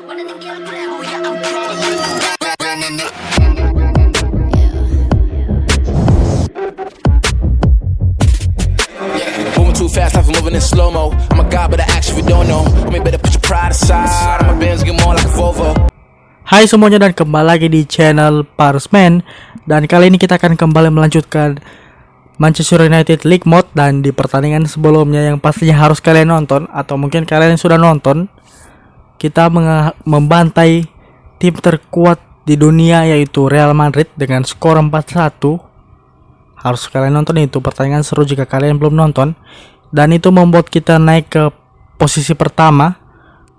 Moving too fast, life is moving in slow-mo. I'm a god, but I act if you don't know. Homie, better put your pride aside. My Benz get more like a Volvo. Hai semuanya dan kembali lagi di channel Parsman. Dan kali ini kita akan kembali melanjutkan Manchester United League Mode. Dan di pertandingan sebelumnya yang pastinya harus kalian nonton, atau mungkin kalian sudah nonton, kita membantai tim terkuat di dunia yaitu Real Madrid dengan skor 4-1. Harus kalian nonton itu, pertandingan seru jika kalian belum nonton. Dan itu membuat kita naik ke posisi pertama,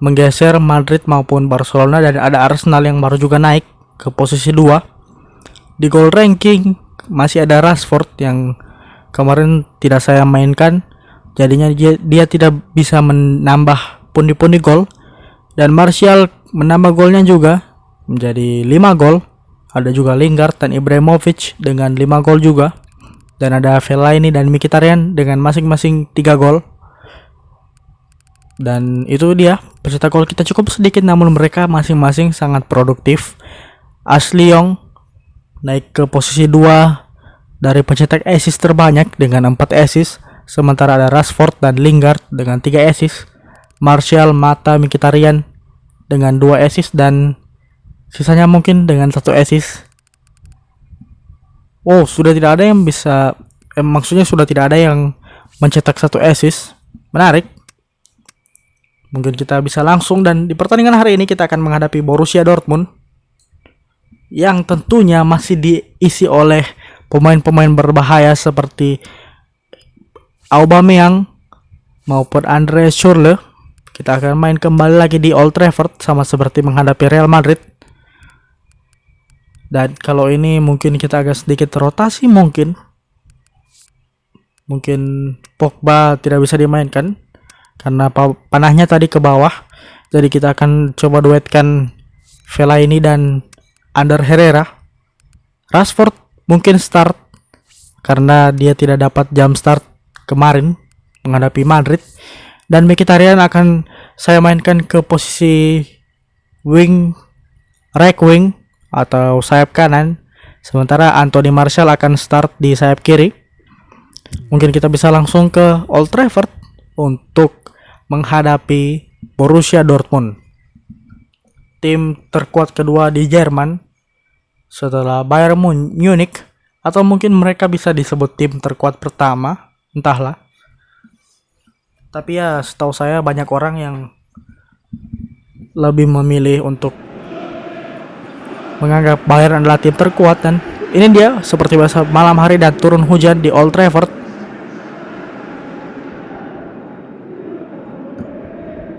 menggeser Madrid maupun Barcelona, dan ada Arsenal yang baru juga naik ke posisi 2. Di goal ranking masih ada Rashford yang kemarin tidak saya mainkan, jadinya dia tidak bisa menambah pundi-pundi gol. Dan Martial menambah golnya juga menjadi 5 gol. Ada juga Lingard dan Ibrahimovic dengan 5 gol juga. Dan ada Fellaini dan Mkhitaryan dengan masing-masing 3 gol. Dan itu dia, peserta gol kita cukup sedikit namun mereka masing-masing sangat produktif. Ashley Young naik ke posisi 2 dari pencetak assist terbanyak dengan 4 assist. Sementara ada Rashford dan Lingard dengan 3 assist. Martial, Mata, Mkhitaryan dengan 2 assist dan sisanya mungkin dengan 1 assist. Oh, sudah tidak ada yang bisa maksudnya sudah tidak ada yang mencetak 1 assist. Menarik. Mungkin kita bisa langsung, dan di pertandingan hari ini kita akan menghadapi Borussia Dortmund yang tentunya masih diisi oleh pemain-pemain berbahaya seperti Aubameyang maupun Andre Schürrle. Kita akan main kembali lagi di Old Trafford sama seperti menghadapi Real Madrid. Dan kalau ini mungkin kita agak sedikit rotasi, mungkin Pogba tidak bisa dimainkan karena panahnya tadi ke bawah. Jadi kita akan coba duetkan Fellaini dan Ander Herrera. Rashford mungkin start karena dia tidak dapat jam start kemarin menghadapi Madrid. Dan Mkhitaryan akan saya mainkan ke posisi right wing atau sayap kanan, sementara Anthony Martial akan start di sayap kiri. Mungkin kita bisa langsung ke Old Trafford untuk menghadapi Borussia Dortmund, tim terkuat kedua di Jerman setelah Bayern Munich, atau mungkin mereka bisa disebut tim terkuat pertama, entahlah. Tapi ya setahu saya banyak orang yang lebih memilih untuk menganggap Bayern adalah tim terkuat. Dan ini dia seperti biasa malam hari dan turun hujan di Old Trafford.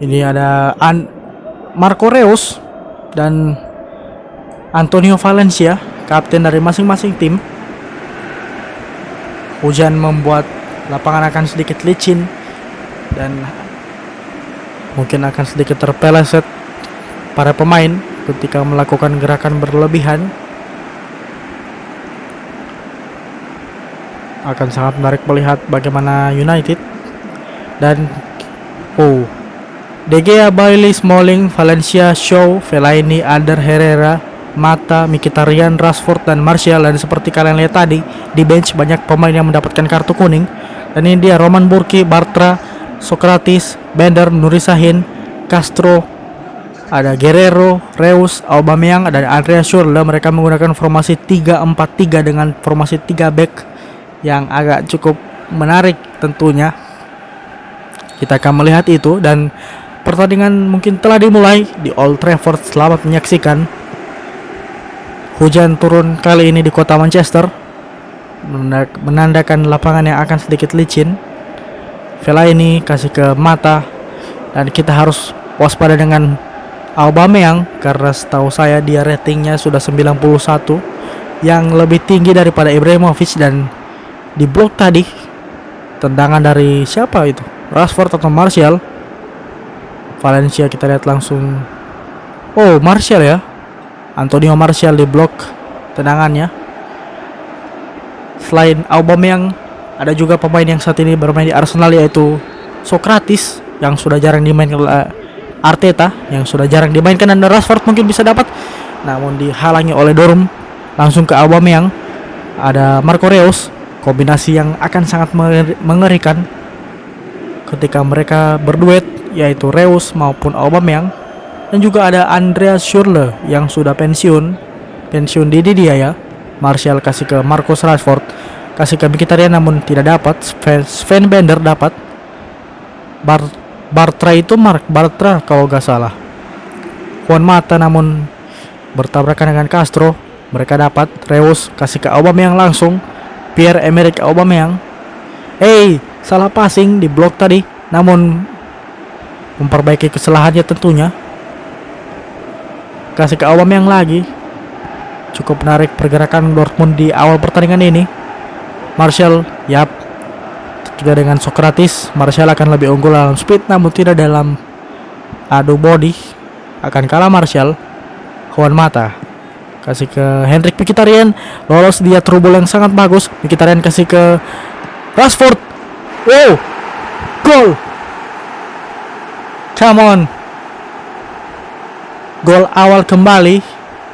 Ini ada Marco Reus dan Antonio Valencia, kapten dari masing-masing tim. Hujan membuat lapangan akan sedikit licin dan mungkin akan sedikit terpeleset para pemain ketika melakukan gerakan berlebihan. Akan sangat menarik melihat bagaimana United. Dan De Gea, Bailey, Smalling, Valencia, Shaw, Fellaini, Ander Herrera, Mata, Mkhitaryan, Rashford dan Martial. Dan seperti kalian lihat tadi, di bench banyak pemain yang mendapatkan kartu kuning. Dan ini dia Roman Burki, Bartra, Sokratis, Bender, Nuri Sahin, Castro, ada Guerrero, Reus, Aubameyang, dan Andre Schürrle. Mereka menggunakan formasi 3-4-3 dengan formasi 3 back yang agak cukup menarik tentunya. Kita akan melihat itu, dan pertandingan mungkin telah dimulai di Old Trafford. Selamat menyaksikan. Hujan turun kali ini di kota Manchester, menandakan lapangan yang akan sedikit licin. Fellaini kasih ke Mata, dan kita harus waspada dengan Aubameyang karena setahu saya dia ratingnya sudah 91, yang lebih tinggi daripada Ibrahimovic. Dan di blok tadi tendangan dari siapa itu, Rashford atau Martial? Valencia kita lihat langsung. Oh, Martial ya, Antonio Martial di blok tendangannya. Selain Aubameyang, ada juga pemain yang saat ini bermain di Arsenal yaitu Sokratis yang sudah jarang Arteta yang sudah jarang dimainkan, dan Rashford mungkin bisa dapat, namun dihalangi oleh Dorm. Langsung ke Aubameyang, ada Marco Reus, kombinasi yang akan sangat mengerikan ketika mereka berduet, yaitu Reus maupun Aubameyang. Dan juga ada Andreas Schürrle yang sudah pensiun dini dia ya. Martial kasih ke Marcus Rashford, kasih ke Mkhitaryan namun tidak dapat. Sven Bender dapat. Bartra itu Mark Bartra kalau gak salah. Juan Mata namun bertabrakan dengan Castro. Mereka dapat. Reus kasih ke Aubameyang langsung. Pierre-Emerick Aubameyang. Salah passing, di blok tadi, namun memperbaiki kesalahannya tentunya. Kasih ke Aubameyang lagi. Cukup menarik pergerakan Dortmund di awal pertandingan ini. Martial, juga dengan Sokratis. Martial akan lebih unggul dalam speed, namun tidak dalam adu body. Akan kalah Martial. Juan Mata kasih ke Henrik Mkhitaryan, lolos dia trouble yang sangat bagus. Mkhitaryan kasih ke Rashford. Gol. Come on. Gol awal kembali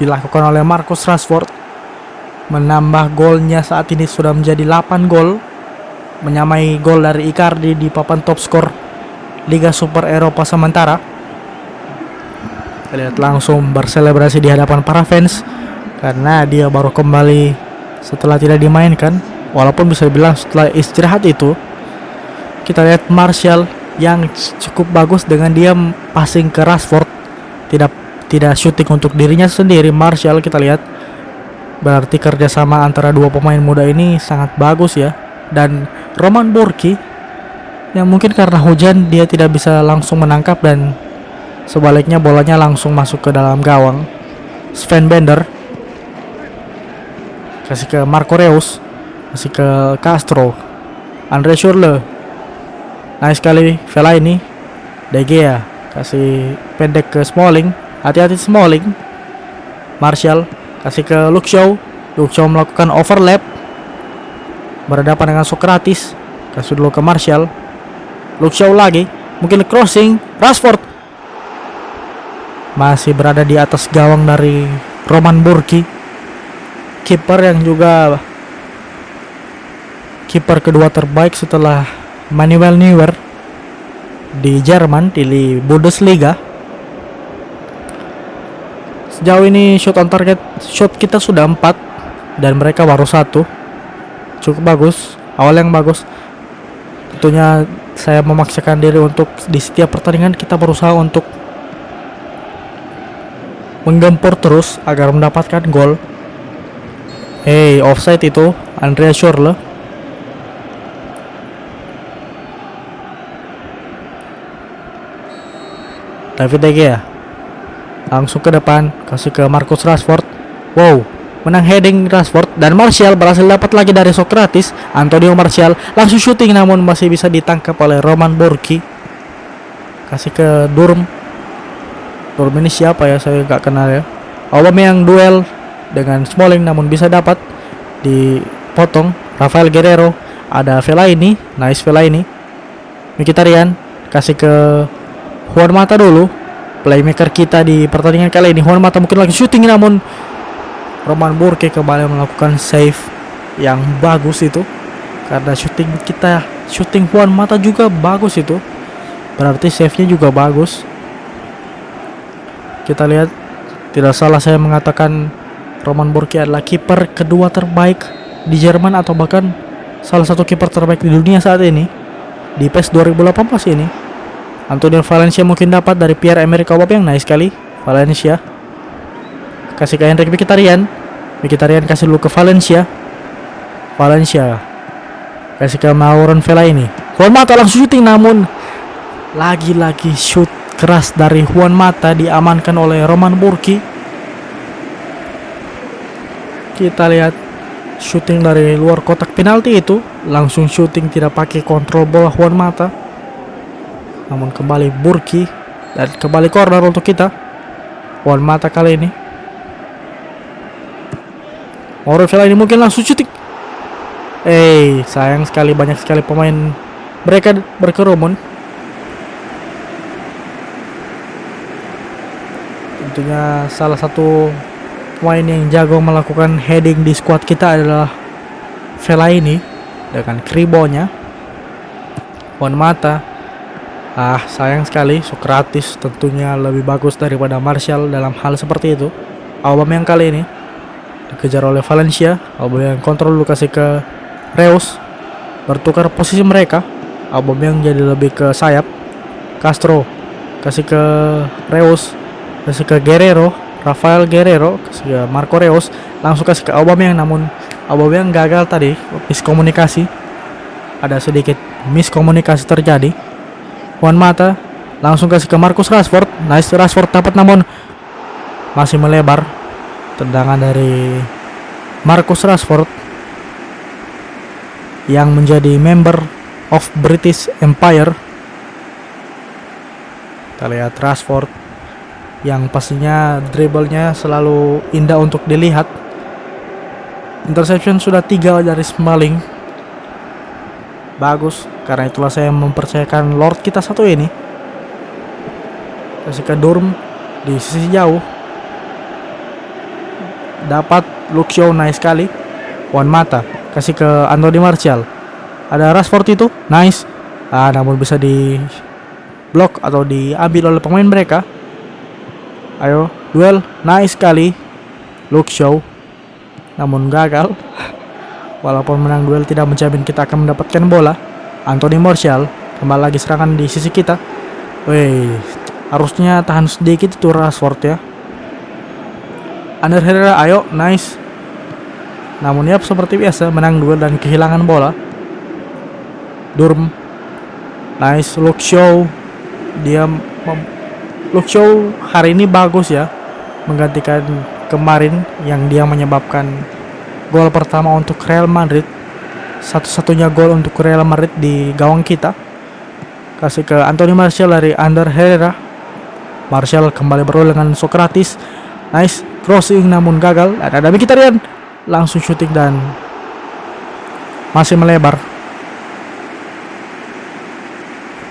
dilakukan oleh Marcus Rashford, menambah golnya saat ini sudah menjadi 8 gol, menyamai gol dari Icardi di papan top skor Liga Super Eropa sementara. Kita lihat langsung berselebrasi di hadapan para fans karena dia baru kembali setelah tidak dimainkan, walaupun bisa dibilang setelah istirahat itu. Kita lihat Martial yang cukup bagus dengan dia passing ke Rashford, tidak shooting untuk dirinya sendiri. Martial kita lihat, berarti kerjasama antara dua pemain muda ini sangat bagus ya. Dan Roman Bürki yang mungkin karena hujan dia tidak bisa langsung menangkap, dan sebaliknya bolanya langsung masuk ke dalam gawang. Sven Bender kasih ke Marco Reus, kasih ke Castro. Andre Schürrle, nice sekali Fellaini. De Gea kasih pendek ke Smalling, hati-hati Smalling. Martial kasih ke Luke Shaw. Luke Shaw melakukan overlap, berhadapan dengan Sokratis. Kasih dulu ke Martial. Luke Shaw lagi, mungkin crossing. Rashford masih berada di atas gawang dari Roman Bürki, kiper yang juga kiper kedua terbaik setelah Manuel Neuer di Jerman di Bundesliga. Sejauh ini shot on target, shot kita sudah 4 dan mereka baru 1. Cukup bagus, awal yang bagus. Tentunya saya memaksakan diri untuk di setiap pertandingan kita berusaha untuk menggempur terus agar mendapatkan gol. Offside itu Andreas Schürrle. David De Gea langsung ke depan, kasih ke Marcus Rashford. Menang heading Rashford, dan Martial berhasil dapat lagi dari Sokratis. Antonio Martial langsung shooting namun masih bisa ditangkap oleh Roman Bürki. Kasih ke Durm. Durm ini siapa ya, saya gak kenal ya. Aubameyang duel dengan Smalling namun bisa dapat, dipotong. Rafael Guerreiro, ada Fellaini, nice Fellaini. Mkhitaryan kasih ke Juan Mata dulu, playmaker kita di pertandingan kali ini. Juan Mata mungkin lagi shooting namun Roman Bürki kembali melakukan save yang bagus itu, karena shooting Juan Mata juga bagus itu, berarti save-nya juga bagus. Kita lihat, tidak salah saya mengatakan Roman Bürki adalah kiper kedua terbaik di Jerman, atau bahkan salah satu kiper terbaik di dunia saat ini di PES 2018 ini. Antonio Valencia mungkin dapat dari Pierre-Emerick Aubameyang, nice sekali Valencia. Kasih ke Henrik Mkhitaryan. Mkhitaryan kasih dulu ke Valencia. Kasih ke Marouane Fellaini. Juan Mata langsung shooting namun lagi-lagi shoot keras dari Juan Mata diamankan oleh Roman Bürki. Kita lihat shooting dari luar kotak penalti itu, langsung shooting tidak pakai kontrol bola Juan Mata. Namun kembali Bürki dan kembali corner untuk kita. Juan Mata kali ini. Marouane Fellaini mungkin langsung shooting. Sayang sekali, banyak sekali pemain mereka berkerumun. Tentunya salah satu pemain yang jago melakukan heading di squad kita adalah Fellaini dengan kribonya. Juan Mata, sayang sekali Sokratis tentunya lebih bagus daripada Martial dalam hal seperti itu. Aubameyang kali ini dikejar oleh Valencia. Aubameyang kontrol dulu, kasih ke Reus, bertukar posisi mereka. Aubameyang jadi lebih ke sayap. Castro kasih ke Reus, kasih ke Guerrero, Rafael Guerrero, kasih ke Marco Reus, langsung kasih ke Aubameyang, namun Aubameyang gagal tadi, miskomunikasi. Ada sedikit miskomunikasi terjadi. Juan Mata langsung kasih ke Marcus Rashford. Nice, Rashford dapat namun masih melebar. Tendangan dari Marcus Rashford yang menjadi member of British Empire. Kita lihat Rashford yang pastinya dribblenya selalu indah untuk dilihat. Interception sudah 3 dari Smalling. Bagus, karena itulah saya mempercayakan Lord kita satu ini. Kasih ke Durm di sisi jauh. Dapat Luke Shaw, nice sekali. Juan Mata kasih ke Anthony Martial. Ada Rashford itu, nice. Namun bisa di blok atau diambil oleh pemain mereka. Ayo, duel, nice sekali Luke Shaw, namun gagal. Walaupun menang duel tidak menjamin kita akan mendapatkan bola. Anthony Martial kembali lagi serangan di sisi kita. Harusnya tahan sedikit itu Rashford ya. Ander Herrera, ayo, nice. Namun ya seperti biasa menang duel dan kehilangan bola. Durm, nice. Luke Shaw, Luke Shaw hari ini bagus ya, menggantikan kemarin yang dia menyebabkan gol pertama untuk Real Madrid, satu-satunya gol untuk Real Madrid di gawang kita. Kasih ke Anthony Martial dari Ander Herrera. Martial kembali berduel dengan Sokratis. Nice crossing namun gagal. Ada Mkhitaryan langsung shooting dan masih melebar.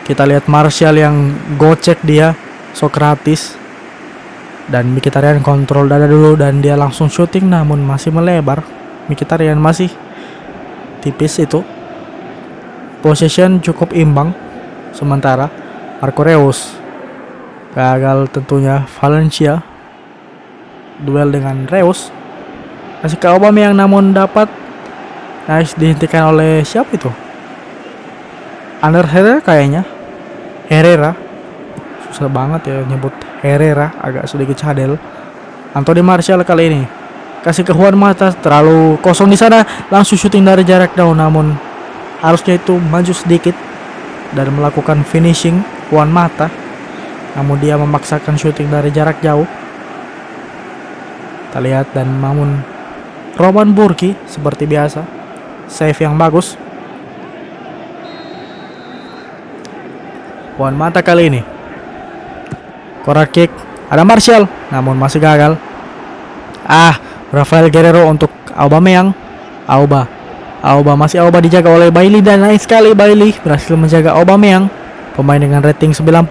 Kita lihat Martial yang gocek dia Sokratis, dan Mkhitaryan kontrol dada dulu dan dia langsung shooting namun masih melebar. Mkhitaryan masih tipis itu. Possession cukup imbang sementara. Marco Reus gagal tentunya. Valencia duel dengan Reus, kasih ke Aubameyang namun dapat. Nice, dihentikan oleh siapa itu? Ander Herrera kayaknya. Herrera, susah banget ya nyebut Herrera, agak sedikit cadel. Anthony Martial kali ini kasih ke Juan Mata, terlalu kosong di sana, langsung syuting dari jarak jauh, namun harusnya itu maju sedikit dan melakukan finishing. Juan Mata, namun dia memaksakan syuting dari jarak jauh. Kita lihat, dan namun Roman Burki seperti biasa save yang bagus. Juan Mata kali ini corner kick, ada Martial namun masih gagal. Rafael Guerrero untuk Aubameyang. Auba masih dijaga oleh Bailey, dan naik sekali Bailey berhasil menjaga Aubameyang, pemain dengan rating 91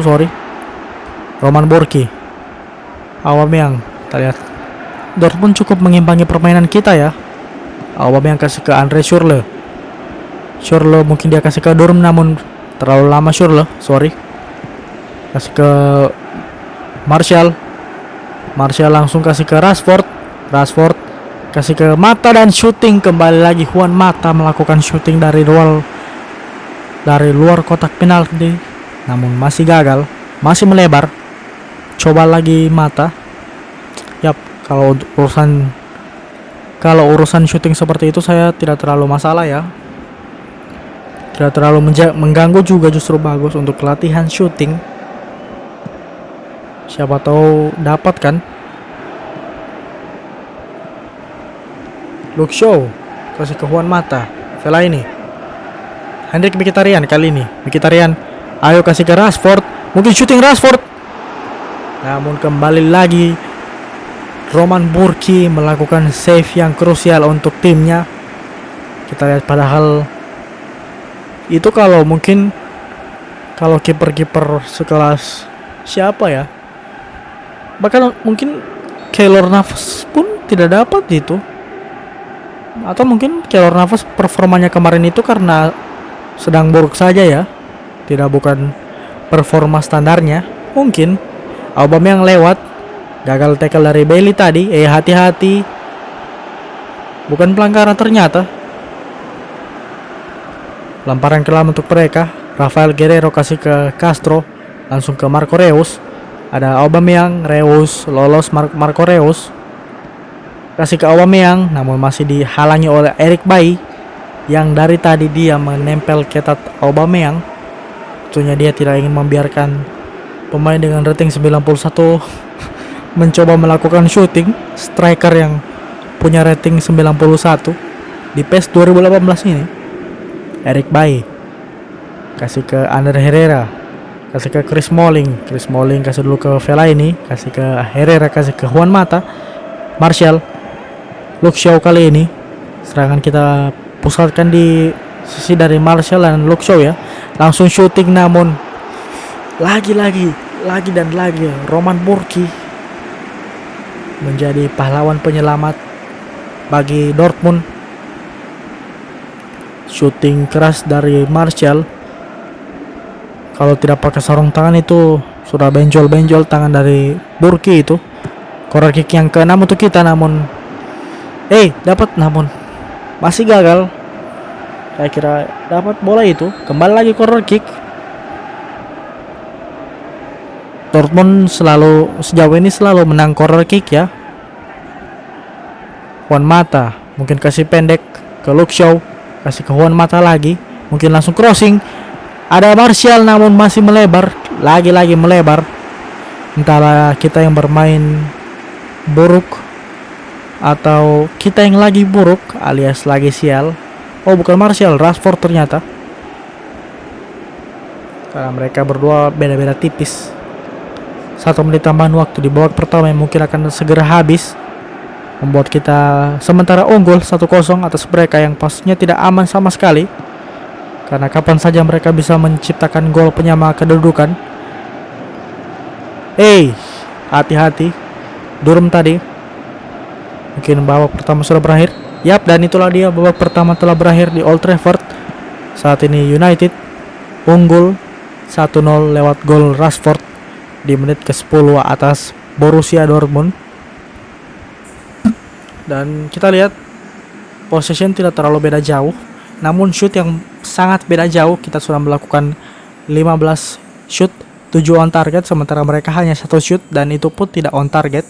sorry. Roman Burki, Aubameyang. Kita lihat Dortmund cukup mengimbangi permainan kita ya. Aubameyang kasih ke Andre Schürrle mungkin dia kasih ke Durm namun terlalu lama. Schürrle kasih ke Martial langsung kasih ke Rashford kasih ke Mata dan shooting kembali lagi. Juan Mata melakukan shooting dari luar kotak penalti namun masih gagal, masih melebar. Coba lagi Mata. Yap, kalau urusan shooting seperti itu saya tidak terlalu masalah ya. Tidak terlalu mengganggu juga, justru bagus untuk latihan shooting. Siapa tahu dapat kan. Luke Shaw kasih ke Juan Mata. Fellaini, Henrik Mkhitaryan kali ini. Mkhitaryan, ayo kasih ke Rashford. Mungkin shooting Rashford, namun kembali lagi Roman Burki melakukan save yang krusial untuk timnya. Kita lihat, padahal itu kalau kiper-kiper sekelas siapa ya? Bahkan mungkin Keylor Navas pun tidak dapat itu. Atau mungkin Keylor Navas performanya kemarin itu karena sedang buruk saja ya. Bukan performa standarnya. Mungkin Aubameyang lewat, gagal tackle dari Bailey tadi. Hati-hati. Bukan pelanggaran ternyata. Lamparan kelam untuk mereka. Rafael Guerreiro kasih ke Castro, langsung ke Marco Reus. Ada Aubameyang, Reus lolos, Marco Reus kasih ke Aubameyang, namun masih dihalangi oleh Eric Bailly yang dari tadi dia menempel ketat Aubameyang. Tentunya dia tidak ingin membiarkan pemain dengan rating 91 mencoba melakukan shooting. Striker yang punya rating 91 di PES 2018 ini. Eric Bailly kasih ke Ander Herrera, kasih ke Chris Smalling kasih dulu ke Fellaini, kasih ke Herrera, kasih ke Juan Mata, Martial, Luke Shaw. Kali ini serangan kita pusatkan di sisi dari Martial dan Luke Shaw ya. Langsung shooting, namun lagi dan lagi Roman Burki menjadi pahlawan penyelamat bagi Dortmund. Shooting keras dari Martial. Kalau tidak pakai sarung tangan itu sudah benjol tangan dari Burki itu. Corner kick yang ke-6 untuk kita, namun dapat, namun masih gagal. Saya kira dapat bola itu. Kembali lagi corner kick. Dortmund sejauh ini selalu menang corner kick ya. Juan Mata mungkin kasih pendek ke Luke Shaw, kasih ke Juan Mata lagi, mungkin langsung crossing. Ada Martial namun masih melebar, lagi melebar. Entahlah kita yang bermain buruk atau kita yang lagi buruk alias lagi sial. Oh, bukan Martial, Rashford ternyata. Karena mereka berdua beda-beda tipis. 1 menit tambahan waktu di babak pertama yang mungkin akan segera habis, membuat kita sementara unggul 1-0 atas mereka yang pastinya tidak aman sama sekali. Karena kapan saja mereka bisa menciptakan gol penyama kedudukan. Hati-hati. Durm tadi. Mungkin babak pertama sudah berakhir. Yap, dan itulah dia, babak pertama telah berakhir di Old Trafford. Saat ini United unggul 1-0 lewat gol Rashford di menit ke-10 atas Borussia Dortmund. Dan kita lihat possession tidak terlalu beda jauh, namun shoot yang sangat beda jauh. Kita sudah melakukan 15 shoot, 7 on target, sementara mereka hanya 1 shoot dan itu pun tidak on target.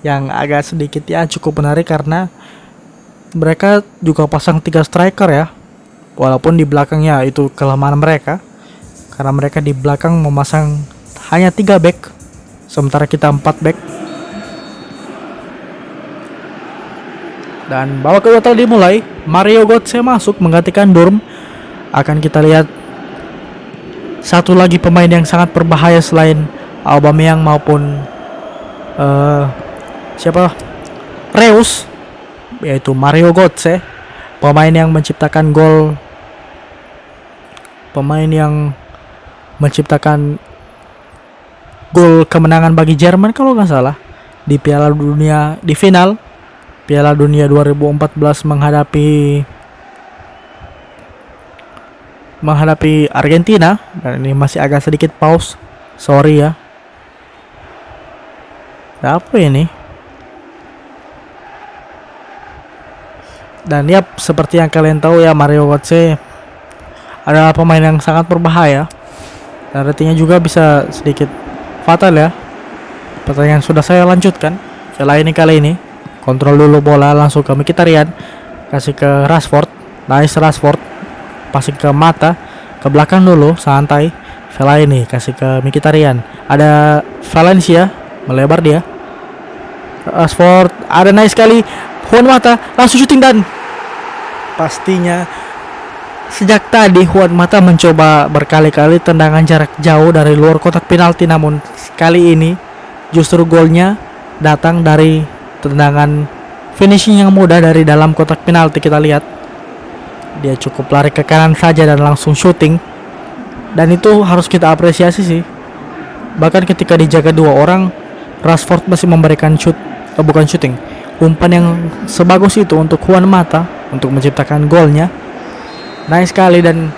Yang agak sedikit ya cukup menarik karena mereka juga pasang 3 striker ya. Walaupun di belakangnya itu kelemahan mereka, karena mereka di belakang memasang hanya 3 back, sementara kita 4 back. Dan babak kedua telah dimulai. Mario Götze masuk menggantikan Durm. Akan kita lihat satu lagi pemain yang sangat berbahaya selain Aubameyang maupun Reus, yaitu Mario Götze, pemain yang menciptakan gol, pemain yang menciptakan gol kemenangan bagi Jerman kalau nggak salah di Piala Dunia, di final Piala Dunia 2014 menghadapi Argentina. Dan ini masih agak sedikit pause, sorry ya. Apa ini? Dan ya, seperti yang kalian tahu ya, Mario Götze adalah pemain yang sangat berbahaya dan ratingnya juga bisa sedikit fatal ya. Pertanyaan sudah saya lanjutkan. Fellaini kali ini kontrol dulu bola, langsung ke Mkhitaryan, kasih ke Rashford. Nice Rashford, passing ke Mata, ke belakang dulu, santai. Fellaini kasih ke Mkhitaryan. Ada Valencia, melebar dia. Rashford, ada nice sekali. Juan Mata langsung shooting dan pastinya sejak tadi Juan Mata mencoba berkali-kali tendangan jarak jauh dari luar kotak penalti, namun kali ini justru golnya datang dari tendangan finishing yang mudah dari dalam kotak penalti. Kita lihat dia cukup lari ke kanan saja dan langsung shooting, dan itu harus kita apresiasi sih. Bahkan ketika dijaga dua orang, Rashford masih memberikan umpan yang sebagus itu untuk Juan Mata untuk menciptakan golnya. Nice sekali, dan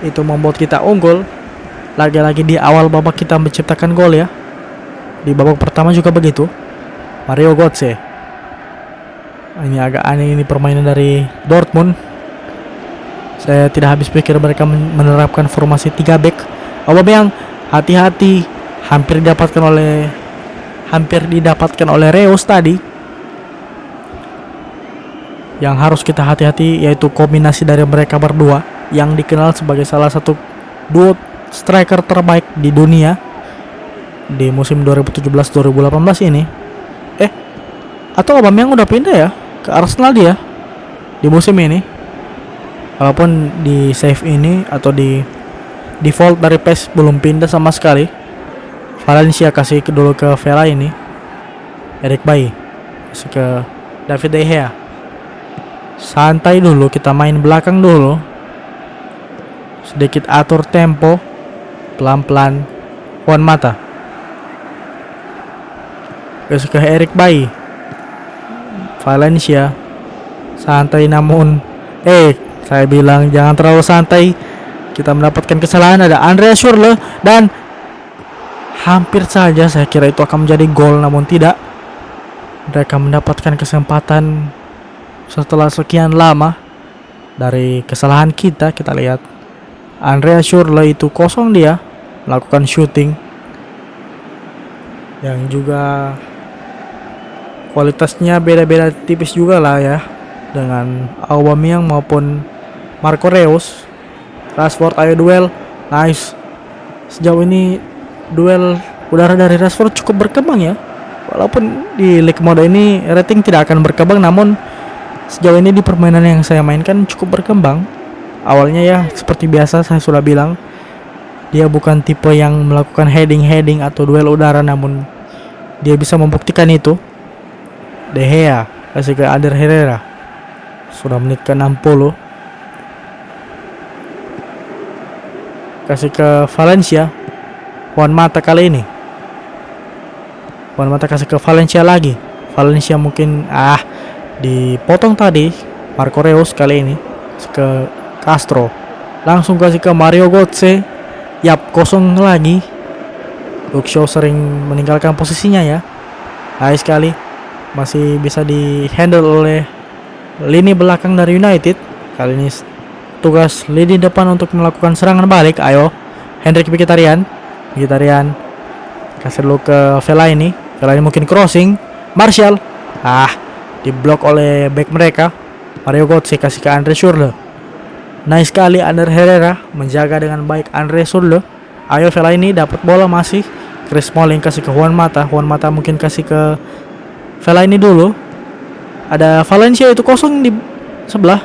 itu membuat kita unggul. Lagi-lagi di awal babak kita menciptakan gol ya. Di babak pertama juga begitu. Mario Götze. Ini agak aneh ini permainan dari Dortmund. Saya tidak habis pikir mereka menerapkan formasi 3 back. Aubameyang hati-hati, hampir didapatkan oleh Reus tadi. Yang harus kita hati-hati yaitu kombinasi dari mereka berdua yang dikenal sebagai salah satu duo striker terbaik di dunia di musim 2017-2018 ini. Atau Aubameyang udah pindah ya ke Arsenal dia di musim ini. Walaupun di save ini atau di default dari PES belum pindah sama sekali. Valencia kasih dulu ke Vela ini. Eric Bailly kasih ke David De Gea. Santai dulu, kita main belakang dulu. Sedikit atur tempo, pelan-pelan. Juan Mata kasih ke Eric Bailly. Valencia santai, namun saya bilang jangan terlalu santai. Kita mendapatkan kesalahan, ada Andreas Schürrle, dan hampir saja saya kira itu akan menjadi gol, namun tidak. Mereka mendapatkan kesempatan setelah sekian lama dari kesalahan kita. Kita lihat Andreas Schürrle itu kosong, dia melakukan shooting yang juga kualitasnya beda-beda tipis juga lah ya, dengan Aubameyang maupun Marco Reus. Rashford, ayo duel. Nice. Sejauh ini duel udara dari Rashford cukup berkembang ya. Walaupun di league mode ini rating tidak akan berkembang, namun sejauh ini di permainan yang saya mainkan cukup berkembang. Awalnya ya seperti biasa saya sudah bilang, dia bukan tipe yang melakukan heading atau duel udara, namun dia bisa membuktikan itu. De Gea kasih ke Ander Herrera. Sudah menit ke 60. Kasih ke Valencia. Juan Mata kali ini. Juan Mata kasih ke Valencia lagi. Valencia mungkin dipotong tadi. Marco Reus kali ini kasih ke Castro. Langsung kasih ke Mario Götze. Yap, kosong lagi. Luke Shaw sering meninggalkan posisinya ya. Nice sekali. Masih bisa di handle oleh lini belakang dari United. Kali ini tugas lini depan untuk melakukan serangan balik. Ayo Henrik Mkhitaryan kasih dulu ke Vela ini mungkin crossing. Martial diblok oleh back mereka. Mario Götze kasih ke Andre Schürrle. Nice sekali Ander Herrera menjaga dengan baik Andre Schürrle. Ayo Vela ini dapat bola masih. Chris Smalling kasih ke Juan Mata mungkin kasih ke Vela ini dulu. Ada Valencia itu kosong di sebelah.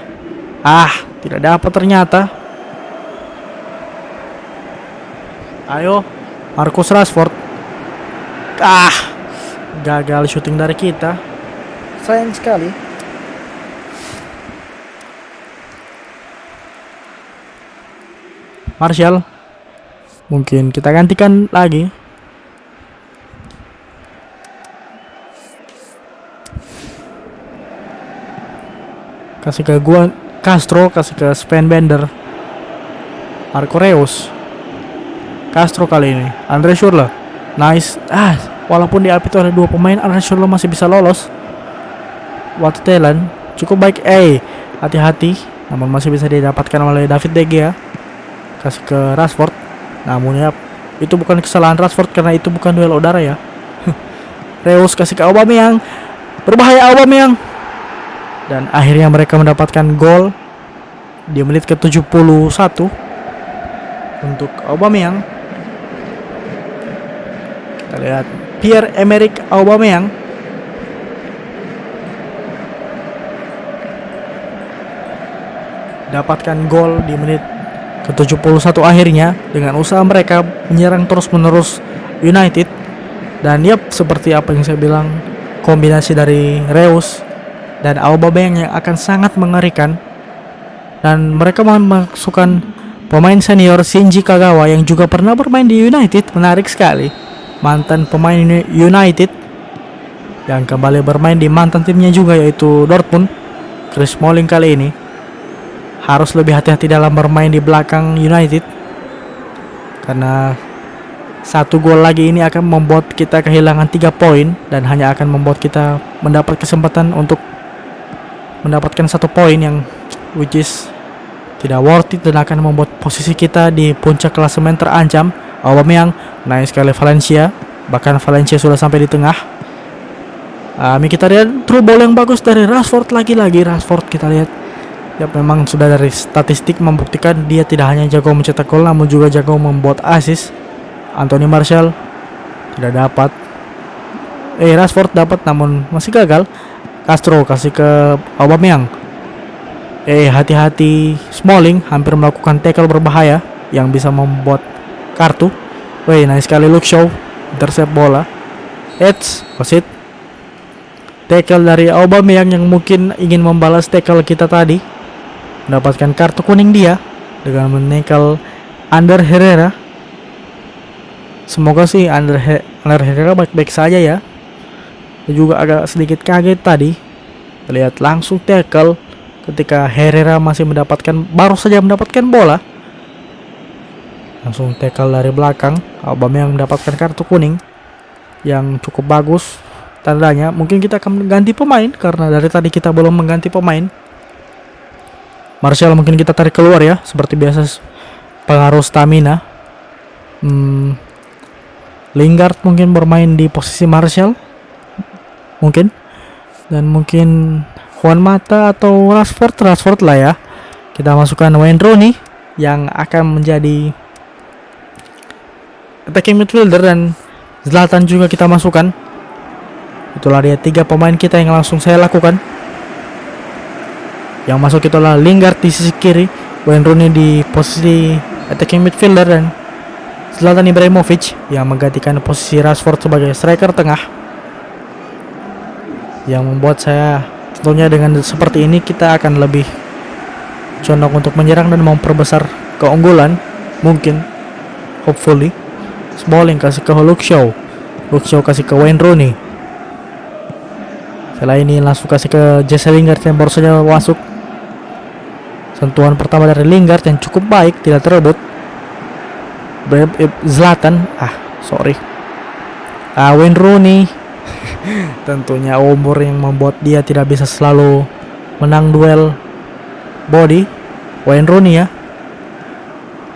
Tidak dapat ternyata. Ayo Marcus Rashford. Gagal shooting dari kita. Sayang sekali. Martial. Mungkin kita gantikan lagi. Kasih ke Castro, kasih ke Sven Bender. Marco Reus. Castro kali ini. Andre Schürrle. Nice. Walaupun diapit oleh dua pemain, Andre Schürrle masih bisa lolos. Waktu Thailand cukup baik. Hati-hati. Namun masih bisa didapatkan oleh David De Gea. Kasih ke Rashford. Namun ya, itu bukan kesalahan Rashford karena itu bukan duel udara ya. Reus kasih ke Aubameyang. Berbahaya Aubameyang. Dan akhirnya mereka mendapatkan gol di menit ke-71 untuk Aubameyang. Kita lihat Pierre-Emerick Aubameyang. Dapatkan gol di menit ke-71 akhirnya dengan usaha mereka menyerang terus-menerus United. Dan seperti apa yang saya bilang, kombinasi dari Reus dan Aubameyang yang akan sangat mengerikan, dan mereka memasukkan pemain senior Shinji Kagawa yang juga pernah bermain di United. Menarik sekali, mantan pemain United yang kembali bermain di mantan timnya juga, yaitu Dortmund. Chris Smalling kali ini harus lebih hati-hati dalam bermain di belakang United, karena 1 gol lagi ini akan membuat kita kehilangan 3 poin dan hanya akan membuat kita mendapat kesempatan untuk mendapatkan 1 poin yang which is tidak worth it dan akan membuat posisi kita di puncak klasemen terancam. Aubameyang, naik sekali Valencia, bahkan Valencia sudah sampai di tengah. Kita lihat through ball yang bagus dari Rashford, lagi-lagi Rashford kita lihat. Ya, memang sudah dari statistik membuktikan dia tidak hanya jago mencetak gol namun juga jago membuat assist. Anthony Martial tidak dapat. Rashford dapat namun masih gagal. Castro kasih ke Aubameyang. Hati-hati Smalling, hampir melakukan tackle berbahaya yang bisa membuat kartu. Nice sekali Luke Shaw, intercept bola. Wasit. Tackle dari Aubameyang yang mungkin ingin membalas tackle kita tadi, mendapatkan kartu kuning dia dengan menekel Ander Herrera. Semoga sih Ander Herrera baik-baik saja ya. Dia juga agak sedikit kaget tadi, lihat langsung tackle ketika Herrera baru saja mendapatkan bola. Langsung tackle dari belakang. Aubameyang mendapatkan kartu kuning yang cukup bagus. Tandanya mungkin kita akan mengganti pemain, karena dari tadi kita belum mengganti pemain. Martial mungkin kita tarik keluar ya, seperti biasa, pengaruh stamina. Lingard mungkin bermain di posisi Martial mungkin, dan mungkin Juan Mata atau Rashford lah ya. Kita masukkan Wayne Rooney yang akan menjadi attacking midfielder, dan Zlatan juga kita masukkan. Itulah dia 3 pemain kita yang langsung saya lakukan. Yang masuk itulah Lingard di sisi kiri, Wayne Rooney di posisi attacking midfielder, dan Zlatan Ibrahimovic yang menggantikan posisi Rashford sebagai striker tengah. Yang membuat saya tentunya dengan seperti ini kita akan lebih condong untuk menyerang dan memperbesar keunggulan mungkin, hopefully. Smalling kasih ke Luke Shaw kasih ke Wayne Rooney. Setelah ini langsung kasih ke Jesse Lingard yang baru saja masuk. Sentuhan pertama dari Lingard yang cukup baik, tidak terebut. Zlatan, Wayne Rooney. Tentunya umur yang membuat dia tidak bisa selalu menang duel body. Wayne Rooney ya.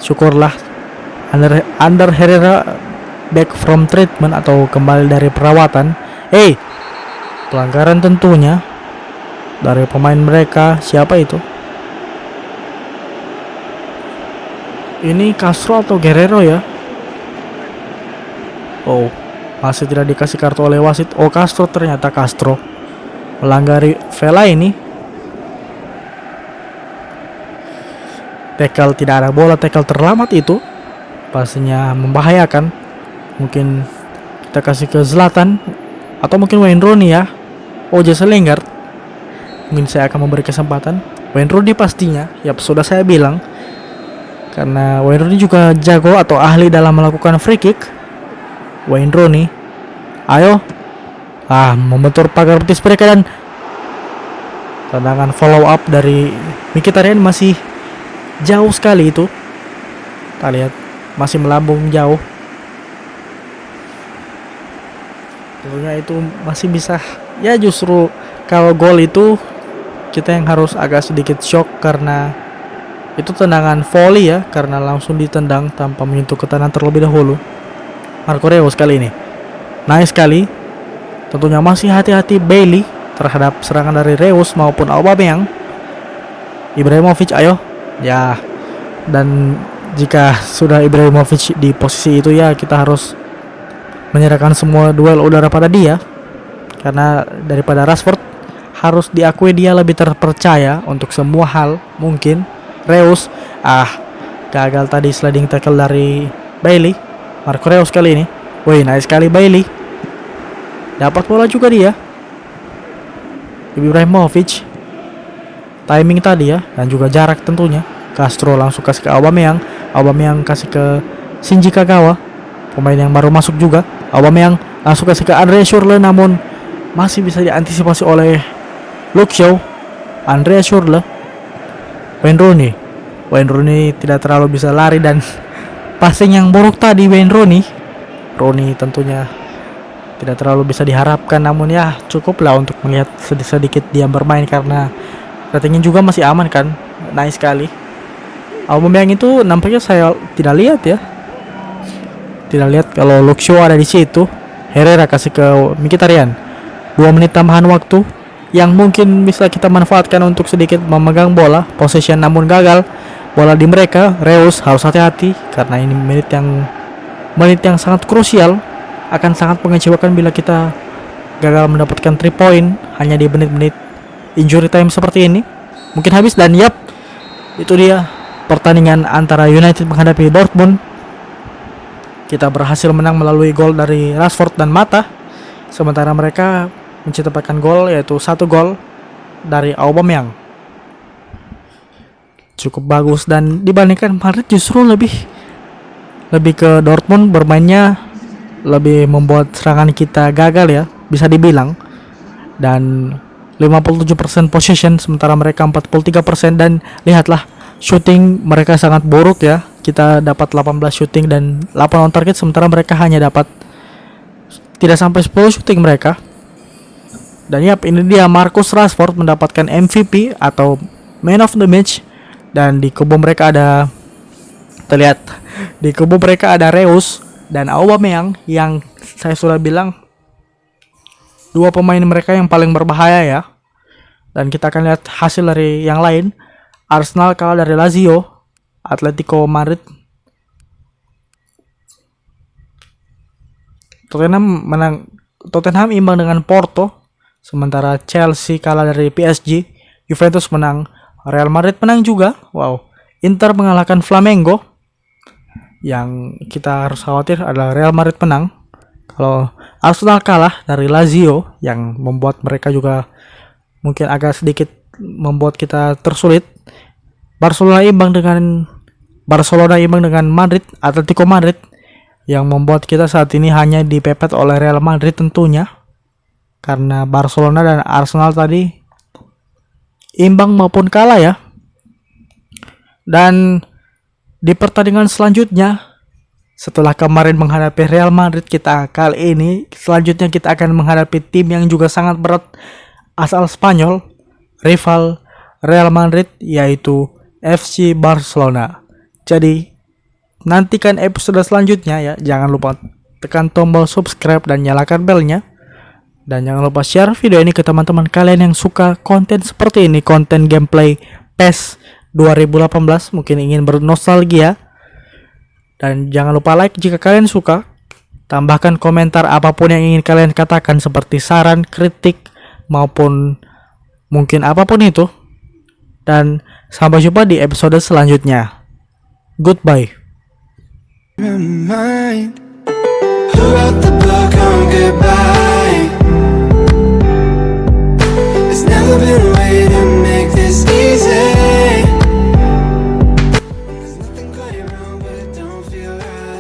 Syukurlah Ander Herrera back from treatment atau kembali dari perawatan. Pelanggaran tentunya dari pemain mereka. Siapa itu? Ini Castro atau Guerrero ya? Masih tidak dikasih kartu oleh wasit. Castro, ternyata Castro melanggari Vela ini. Tackle tidak ada bola, tackle terlambat itu pastinya membahayakan. Mungkin kita kasih ke Zlatan atau mungkin Wayne Rooney ya. Jesse Lingard. Mungkin saya akan memberi kesempatan Wayne Rooney pastinya. Sudah saya bilang, karena Wayne Rooney juga jago atau ahli dalam melakukan free kick. Wayne Rooney, ayo. Membentur pagar betis mereka, dan tendangan follow up dari Mkhitaryan masih jauh sekali itu. Kita lihat masih melambung jauh. Tentunya itu masih bisa ya, justru kalau gol itu kita yang harus agak sedikit shock, karena itu tendangan volley ya, karena langsung ditendang tanpa menyentuh ke tanah terlebih dahulu. Marco Reus kali ini nice sekali. Tentunya masih hati-hati Bailey terhadap serangan dari Reus maupun Aubameyang. Ibrahimovic, ayo ya. Dan jika sudah Ibrahimovic di posisi itu ya, kita harus menyerahkan semua duel udara pada dia, karena daripada Rashford, harus diakui dia lebih terpercaya untuk semua hal mungkin. Reus gagal tadi sliding tackle dari Bailey. Marco Reus kali ini, nice sekali Bailey, dapat bola juga dia. Ibrahimovic, timing tadi ya, dan juga jarak tentunya. Castro langsung kasih ke Aubameyang. Aubameyang kasih ke Shinji Kagawa, pemain yang baru masuk juga. Aubameyang langsung kasih ke Andre Schürrle, namun masih bisa diantisipasi oleh Luke Shaw. Andre Schürrle, Wayne Rooney tidak terlalu bisa lari, dan passing yang buruk tadi Wayne Rooney tentunya tidak terlalu bisa diharapkan, namun ya cukuplah untuk melihat sedikit dia bermain karena ratingnya juga masih aman kan, naik sekali. Aubameyang itu nampaknya saya tidak lihat kalau Luke Shaw ada di situ. Herrera kasih ke Mkhitaryan, 2 menit tambahan waktu yang mungkin bisa kita manfaatkan untuk sedikit memegang bola possession, namun gagal. Bola di mereka. Reus harus hati-hati karena ini menit yang sangat krusial. Akan sangat mengecewakan bila kita gagal mendapatkan 3 point hanya di menit-menit injury time seperti ini. Mungkin habis, dan yap, itu dia pertandingan antara United menghadapi Dortmund. Kita berhasil menang melalui gol dari Rashford dan Mata, sementara mereka menciptakan gol, yaitu 1 gol dari Aubameyang. Cukup bagus, dan dibandingkan Madrid justru lebih ke Dortmund bermainnya lebih membuat serangan kita gagal ya, bisa dibilang. Dan 57% possession sementara mereka 43%, dan lihatlah shooting mereka sangat buruk ya. Kita dapat 18 shooting dan 8 on target, sementara mereka hanya dapat tidak sampai 10 shooting mereka. Dan yap, ini dia Marcus Rashford mendapatkan MVP atau Man of the Match. Dan di kubu mereka ada Reus dan Aubameyang, yang saya sudah bilang 2 pemain mereka yang paling berbahaya ya. Dan kita akan lihat hasil dari yang lain. Arsenal kalah dari Lazio. Atletico Madrid, Tottenham imbang dengan Porto, sementara Chelsea kalah dari PSG. Juventus menang, Real Madrid menang juga. Wow. Inter mengalahkan Flamengo. Yang kita harus khawatir adalah Real Madrid menang. Kalau Arsenal kalah dari Lazio, yang membuat mereka juga mungkin agak sedikit membuat kita tersulit. Barcelona imbang dengan Madrid, Atletico Madrid, yang membuat kita saat ini hanya dipepet oleh Real Madrid tentunya, karena Barcelona dan Arsenal tadi imbang maupun kalah ya. Dan di pertandingan selanjutnya, setelah kemarin menghadapi Real Madrid, selanjutnya kita akan menghadapi tim yang juga sangat berat asal Spanyol, rival Real Madrid, yaitu FC Barcelona. Jadi nantikan episode selanjutnya ya. Jangan lupa tekan tombol subscribe dan nyalakan belnya. Dan jangan lupa share video ini ke teman-teman kalian yang suka konten seperti ini, konten gameplay PES 2018, mungkin ingin bernostalgia. Dan jangan lupa like jika kalian suka. Tambahkan komentar apapun yang ingin kalian katakan, seperti saran, kritik, maupun mungkin apapun itu. Dan sampai jumpa di episode selanjutnya. Goodbye. Who wrote the book on goodbye?